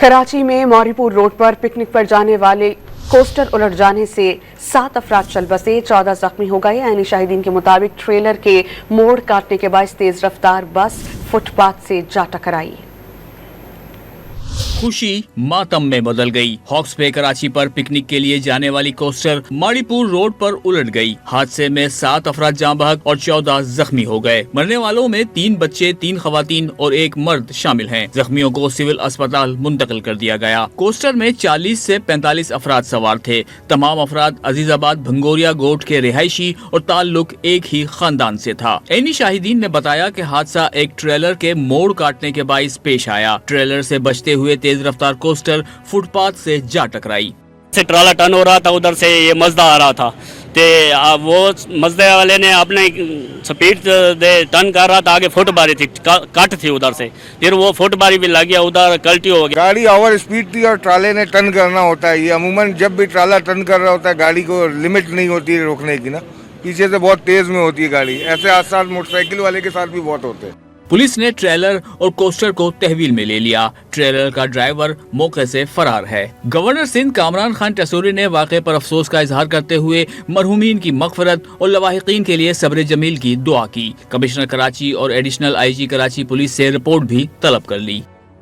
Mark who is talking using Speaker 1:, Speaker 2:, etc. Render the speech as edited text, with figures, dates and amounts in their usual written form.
Speaker 1: कराची में मौरीपुर रोड पर पिकनिक पर जाने वाले कोस्टर उलट जाने से 7 अफराद चल बसे, 14 जख्मी हो गए। ऐनी शाहिदीन के मुताबिक ट्रेलर के मोड़ काटने के बायस तेज रफ्तार बस फुटपाथ से जा टकराई।
Speaker 2: खुशी मातम में बदल गई। हॉक्स बे कराची पर पिकनिक के लिए जाने वाली कोस्टर मौरीपुर रोड पर उलट गई। हादसे में 7 अफराद जाँ बहक और 14 जख्मी हो गए। मरने वालों में 3 बच्चे, 3 खवातीन और 1 मर्द शामिल हैं। जख्मियों को सिविल अस्पताल मुंतकिल कर दिया गया। कोस्टर में 40 से 45 अफराद सवार थे। तमाम अफराद अजीजाबाद भंगोरिया गोट के रिहायशी और ताल्लुक एक ही खानदान से था। ऐनी शाहिदीन ने बताया कि हादसा एक ट्रेलर के मोड़ काटने के बाइस पेश आया। ट्रेलर से बचते हुए तेज रफ्तार कोस्टर फुटपाथ से जा टकराई।
Speaker 3: से ट्राला टर्न हो रहा था, उधर से ये मजदा आ रहा था, ते वो मजदे वाले ने अपने स्पीड दे टर्न कर रहा था, आगे फुटबारी थी, कट थी उधर से, फिर वो फुटबारी भी लग गया, उधर कल्टी हो गया।
Speaker 4: गाड़ी ओवर स्पीड थी और ट्राले ने टर्न करना होता है। ये अमूमन जब भी ट्राला टर्न कर रहा होता है गाड़ी को लिमिट नहीं होती है रोकने की ना, पीछे से बहुत तेज में होती है गाड़ी। ऐसे हादसा मोटरसाइकिल वाले के साथ भी बहुत होते हैं।
Speaker 2: पुलिस ने ट्रेलर और कोस्टर को तहवील में ले लिया। ट्रेलर का ड्राइवर मौके से फरार है। गवर्नर सिंध कामरान खान टसूरी ने वाक़े पर अफसोस का इजहार करते हुए मरहूमीन की मग़फ़िरत और लवाहिकीन के लिए सब्र जमील की दुआ की। कमिश्नर कराची और एडिशनल IG कराची पुलिस से रिपोर्ट भी तलब कर ली।